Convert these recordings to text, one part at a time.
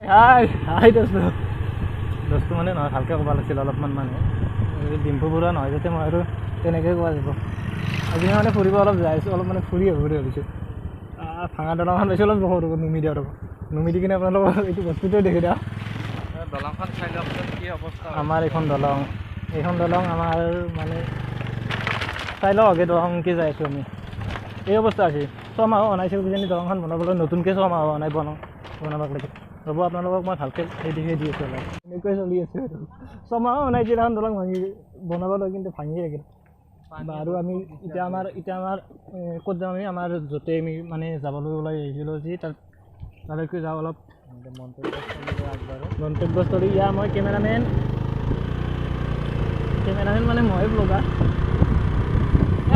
হাই হাই দোস্ত দোস্ত মানে নহয় ভালকৈ ক'ব লাগিছিল অলপমান মানে ডিম্পু বৰুৱা নহয় যাতে মই আৰু তেনেকৈ কোৱা যাব আজি মানে ফুৰিব অলপ যাই আছোঁ অলপ মানে ফুৰি আহিব বুলি ভাবিছোঁ ভাঙা দলংখন পাইছোঁ অলপ সৰু নুমি দিওঁ ৰ'ব নুমি দি কিনে আপোনালোকৰ এইটো বস্তুটোৱে দেখি দিওঁ দলংখন চাই লওক কি অৱস্থা আমাৰ এইখন দলং আমাৰ মানে চাই লওক এই দলংকৈ যাই আছোঁ আমি এই অৱস্থা আছে ছমাহো বনাইছোঁ কিজানি দলংখন বনাবলৈ নতুনকৈ ছমাহো বনাব লাগে ৰ'ব আপোনালোকক মই ভালকৈ সেই দিশে দি আছোঁ অলপ এনেকৈ চলি আছে ছমাহো বনাইছে এখন দলং বনাবলৈ কিন্তু ভাঙি থাকিল আৰু আমি এতিয়া আমাৰ ক'ত যাওঁ আমি আমাৰ য'তে আমি মানে যাবলৈ ওলাই আহিছিলোঁ যি তালৈকে যাওঁ অলপ গন্তব্যস্থলী ইয়াৰ মই কেমেৰামেন মানে ময়ে ব্লগাৰ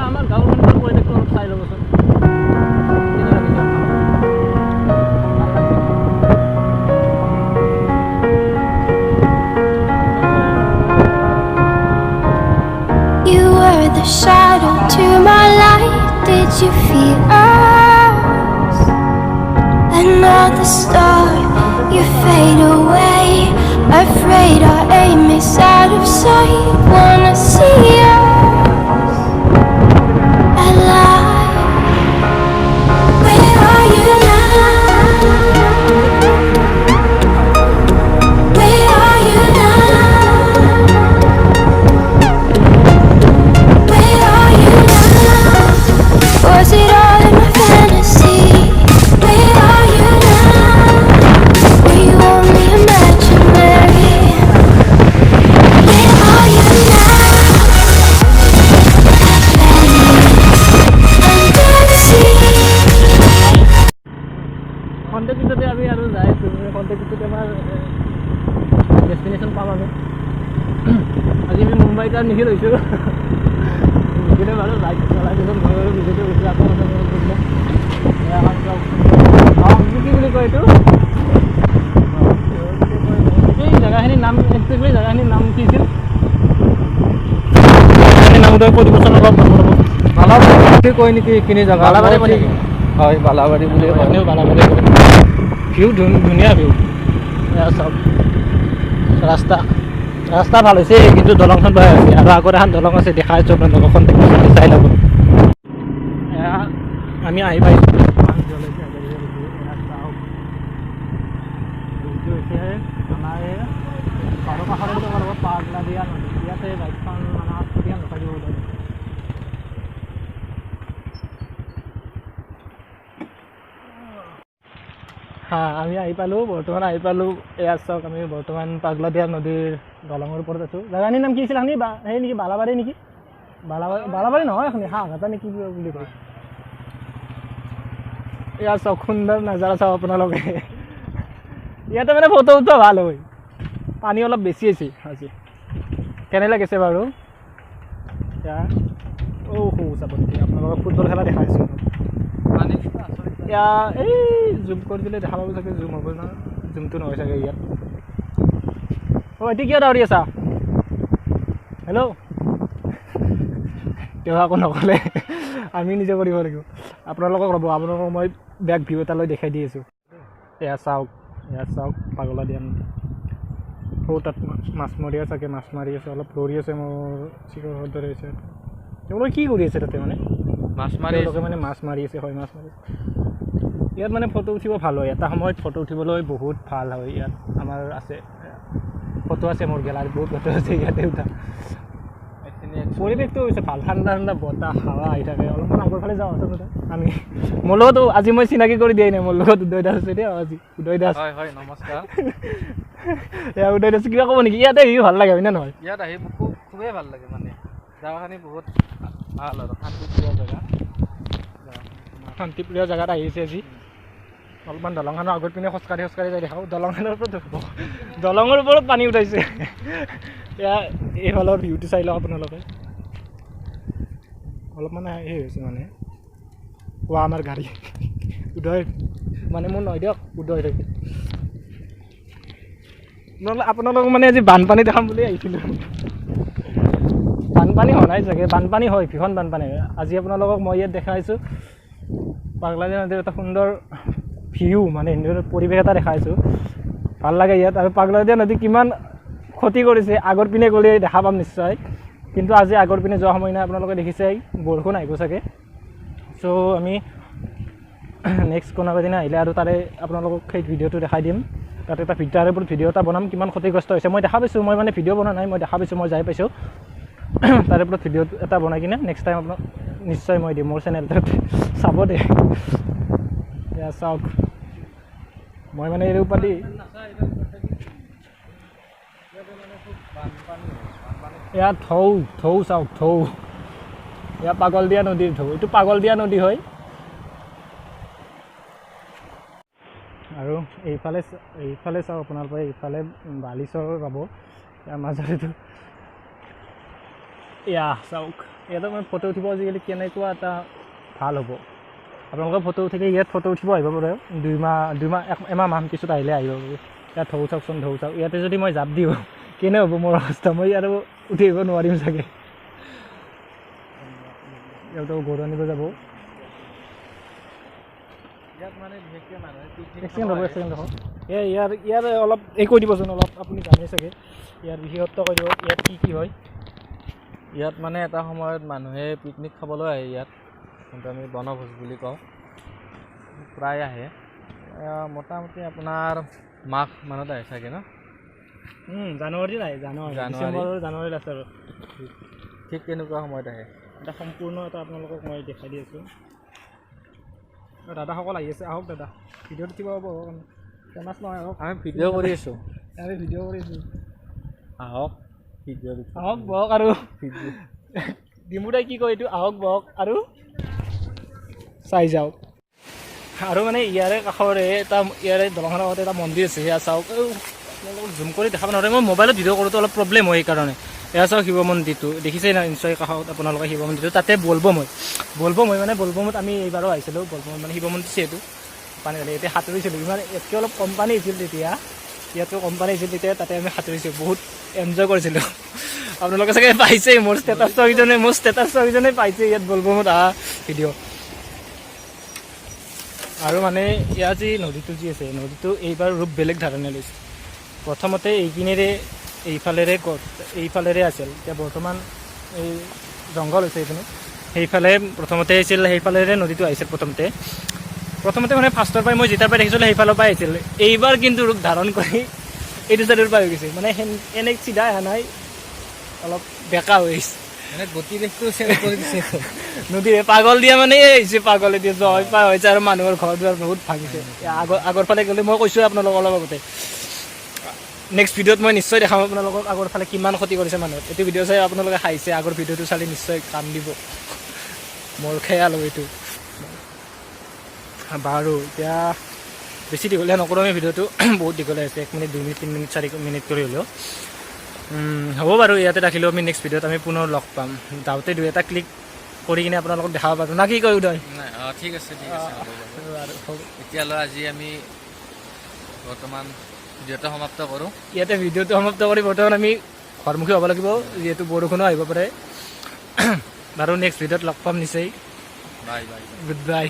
আমাৰ গাঁওখনৰ পৰিৱেশটো অলপ চাই ল'বচোন The shadow to my light, did you feel us? Another star, you fade away. Afraid our aim is out of sight. Wanna see us alive? Where are you now? Where are you now? Was it all in my fantasy? Where are you now? Were you only imaginary? Where are you now? Under the sea. খন্তেকতে আমি আৰু যাই আছোঁ খন্তেকতে আমাৰ destination পাম আমি আজি আমি মুম্বাইত আৰু নিখি লৈছোঁ নিখিলে বাৰু বাইক চলাই পিছত মই আৰু ভিডিঅ'টো গৈছোঁ আকৌ কি বুলি কয় এইটো এই জেগাখিনিৰ নাম একচুৱেলি জেগাখিনিৰ নাম কি আছিল নামটো কৈ দিবচোন অলপ বালাবাৰী কয় নেকি এইখিনি জেগা বালাবাৰী কয় নেকি হয় বালাবাৰী বুলি কয় এনেও বালাবাৰী কয় ভিউ ধুনীয়া ভিউ এয়া চব ৰাস্তা ভাল হৈছে কিন্তু দলংখন বেয়া হৈছে আৰু আগত এখন দলং আছে দেখাই আছোঁ আপোনালোকখন চাই ল'ব আমি আহি পাইছোঁ আমাৰ ঘৰৰ কাষতে অলপ পাগলা দিয়া নদী ইয়াতে বাইকখন আমাৰ দিয়া নথাকিব আমি আহি পালোঁ বৰ্তমান এয়া চাওক আমি বৰ্তমান পাগলাদিয়া নদীৰ দলঙৰ ওপৰত আছোঁ জেগাখিনিৰ নাম কি আছিল আপুনি সেই নেকি বালাবাৰী নেকি বালাবাৰী নহয় আপুনি হাঁহঘাটা নেকি বুলি কয় এয়া চাওক সুন্দৰ নাজাৰা চাওক আপোনালোকে ইয়াতে মানে ফটো উঠোৱা ভাল হয় পানী অলপ বেছি আছে আজি কেনে লাগিছে বাৰু এতিয়া চাব নেকি আপোনালোকক ফুটবল খেলা দেখাইছোঁ এতিয়া এই জুম কৰি দিলে দেখা পাব চাগে জুম হ'ব না জুমটো নহয় চাগে ইয়াত এতিয়া কিয় দৌৰি আছা হেল্ল' তেওঁ আকৌ নক'লে আমি নিজে কৰিব লাগিব আপোনালোকক ৰ'ব আপোনালোকক মই বেক ভিউ এটা লৈ দেখাই দি আছোঁ এয়া চাওক পাগলা দিয়া সৌ তাত মাছ মাৰি আছে মাছ মাৰি আছে অলপ দৌৰি আছে মোৰ চিকৰ দৰে আছে তেওঁলোকে কি কৰি আছে তাতে মানে মাছ মাৰি আছে হয় মাছ মাৰি ইয়াত মানে ফটো উঠিব ভাল হয় এটা সময়ত ফটো উঠিবলৈ বহুত ভাল হয় ইয়াত আমাৰ আছে ফটো আছে মোৰ গেলাৰীত বহুত ফটো আছে ইয়াতে উঠা পৰিৱেশটো হৈছে ভাল ঠাণ্ডা বতাহ হাৱা আহি থাকে অলপমান আগৰ ফালে যাওঁ আচলতে আমি মোৰ লগতো আজি মই চিনাকি কৰি দিয়াই নাই মোৰ লগত উদয় দাস আছে দেই আজি উদয় দাস হয় নমস্কাৰ উদয় দাস কিবা ক'ব নেকি ইয়াতে আহি ভাল লাগে হয় নে নহয় ইয়াত আহি খুবেই ভাল লাগে মানে জেগাখিনি বহুত ভাল আৰু শান্তিপ্ৰিয় জেগাত আহিছে আজি অলপমান দলংখনৰ আগত পিনে খোজকাঢ়ি যাই দেখাওঁ দলঙৰ ওপৰত পানী উঠাইছে এয়া এইফালৰ ভিউটো চাই লওক আপোনালোকে অলপমান সেই হৈছে মানে কোৱা আমাৰ গাড়ী উদয় মানে মোৰ নহয় দিয়ক উদয় থাকে আপোনালোকক মানে আজি বানপানী দেখাম বুলি আহিছিলোঁ বানপানী হোৱা নাই চাগে বানপানী হয় ভীষণ বানপানী হয় আজি আপোনালোকক মই ইয়াত দেখাইছোঁ পাগলাদিয়া নদীৰ এটা সুন্দৰ ভিউ মানে এনেদৰে পৰিৱেশ এটা দেখাইছোঁ ভাল লাগে ইয়াত আৰু পাগলাদিয়া নদী কিমান ক্ষতি কৰিছে আগৰ পিনে গ'লে দেখা পাম নিশ্চয় কিন্তু আজি আগৰ পিনে যোৱা সময় নাই আপোনালোকে দেখিছে বৰষুণ আহিব চাগে চ' আমি নেক্সট কোনোবা দিনা আহিলে আৰু তাৰে আপোনালোকক সেই ভিডিঅ'টো দেখাই দিম তাতে এটা তাৰে ওপৰত ভিডিঅ' এটা বনাম কিমান ক্ষতিগ্ৰস্ত হৈছে মই দেখা পাইছোঁ মই মানে ভিডিঅ' বনোৱা নাই মই দেখা পাইছোঁ মই যাই পাইছোঁ তাৰে ওপৰত ভিডিঅ' এটা বনাই কিনে নেক্সট টাইম আপোনাক নিশ্চয় মই দিম মোৰ চেনেলটোত চাব দে এয়া চাওক মই মানে এই উপাধি এয়া ঢৌ চাওক ঢৌ এয়া পাগলদিয়া নদীৰ ঢৌ এইটো পাগলদিয়া নদী হয় আৰু এইফালে চাওক আপোনালোকে এইফালে বালিচৰ পাব ইয়াৰ মাজত এয়া চাওক ইয়াতে মানে ফটো উঠিব আজিকালি কেনেকুৱা এটা ভাল হ'ব আপোনালোকে ফটো উঠিলে ইয়াত ফটো উঠিব আহিব পাৰে এমাহমান পিছত আহিলে আহিব পাৰে ইয়াত ঢৌ চাওকচোন ঢৌ চাওক ইয়াতে যদি মই জাপ দিওঁ কেনে হ'ব মোৰ অৱস্থা মই আৰু উঠি আহিব নোৱাৰিম চাগে ইয়াতো গৰু আনিব যাব ইয়াৰ অলপ এই কৈ দিবচোন অলপ আপুনি জানে চাগে ইয়াৰ বিশেষত্ব কৈ দিব ইয়াত কি হয় ইয়াত মানে এটা সময়ত মানুহে পিকনিক খাবলৈ আহে ইয়াত কিন্তু আমি বনভোজ বুলি কওঁ প্ৰায় আহে মোটামুটি আপোনাৰ মাঘ মানত আহে চাগে ন জানুৱাৰীত আহে জানুৱাৰীত আছে আৰু ঠিক তেনেকুৱা সময়ত আহে এটা সম্পূৰ্ণ এটা আপোনালোকক মই দেখাই দি আছোঁ দাদাসকল আহি আছে আহক দাদা ভিডিঅ'টো কিবা হ'ব ফেমাছ নহয় আহক আমি ভিডিঅ' কৰি আছোঁ আহক ভিডিঅ' আহক বহক আৰু ডিমুদাই কি কয় এইটো আহক বহক আৰু চাই যাওক আৰু মানে ইয়াৰে কাষৰে ইয়াৰে দলংখনৰ আগতে এটা মন্দিৰ আছে সেয়া চাওক আপোনালোকক জুম কৰি দেখাব নোৱাৰে মই মোবাইলত ভিডিঅ' কৰোঁতে অলপ প্ৰব্লেম হয় সেইকাৰণে এয়া চাওক শিৱ মন্দিৰটো দেখিছেই না নিশ্চয় কাষত আপোনালোকে শিৱ মন্দিৰটো তাতে বলবমত আমি এইবাৰো আহিছিলোঁ বলবমত মানে শিৱ মন্দিৰ যিহেতু পানী ঢালি এতিয়া সাঁতুৰিছিলোঁ ইমান ইয়াতকৈ অলপ কম পানী হৈছিল তেতিয়া ইয়াতকৈ কম পানী হৈছিল তেতিয়া তাতে আমি সাঁতুৰিছোঁ বহুত এনজয় কৰিছিলোঁ আপোনালোকে চাগে পাইছেই মোৰ ষ্টেটাছ কেইজনে পাইছে ইয়াত বলবমত অহা ভিডিঅ' আৰু মানে ইয়াৰ যি নদীটো যি আছে নদীটো এইবাৰ ৰূপ বেলেগ ধৰণে লৈছে প্ৰথমতে এইফালেৰে আছিল এতিয়া বৰ্তমান এই জংঘল হৈছে এইখিনি সেইফালে প্ৰথমতে আছিল সেইফালেৰে নদীটো আহিছিল প্ৰথমতে মানে ফাৰ্ষ্টৰ পৰাই মই যেতিয়াৰ পৰাই দেখিছিলোঁ সেইফালৰ পৰাই আহিছিল এইবাৰ কিন্তু ৰূপ ধাৰণ কৰি এইটো চাইডৰ পৰা হৈ গৈছে মানে এনে চিধা অহা নাই অলপ বেকা হৈ আহিছে মানে গতিবেগটো চেঞ্জ কৰি দিছে নদীৰে পাগল দিয়া মানে আহিছে পাগলে দিয়ে জয় পাই হৈছে আৰু মানুহৰ ঘৰ দুৱাৰ বহুত ভাঙিছে আগৰ ফালে গ'লে মই কৈছোঁ আপোনালোকক অলপ আগতে নেক্সট ভিডিঅ'ত মই নিশ্চয় দেখাম আপোনালোকক আগৰ ফালে কিমান ক্ষতি কৰিছে মানুহৰ এইটো ভিডিঅ' চাই আপোনালোকে হাঁহিছে আগৰ ভিডিঅ'টো চালে নিশ্চয় কাম দিব মোৰ খেয়াল এইটো বাৰু এতিয়া বেছি দীঘলীয়া নকৰোঁ আমি ভিডিঅ'টো বহুত দীঘলীয়া হৈছে 1 মিনিট 2 মিনিট 3 মিনিট 4 মিনিট কৰি হ'লেও হ'ব বাৰু ইয়াতে ৰাখিলোঁ আমি নেক্সট ভিডিঅ'ত আমি পুনৰ লগ পাম যাওঁতে 2-এটা ক্লিক কৰি কিনে আপোনালোকক দেখাব পাৰোঁ না কি কয় উদয় ঠিক আছে এতিয়ালৈ আজি আমি বৰ্তমান ভিডিঅ'টো সমাপ্ত কৰোঁ ইয়াতে ভিডিঅ'টো সমাপ্ত কৰি বৰ্তমান আমি ঘৰমুখী হ'ব লাগিব যিহেতু বৰষুণো আহিব পাৰে বাৰু নেক্সট ভিডিঅ'ত লগ পাম নিশ্চয় বাই গুড বাই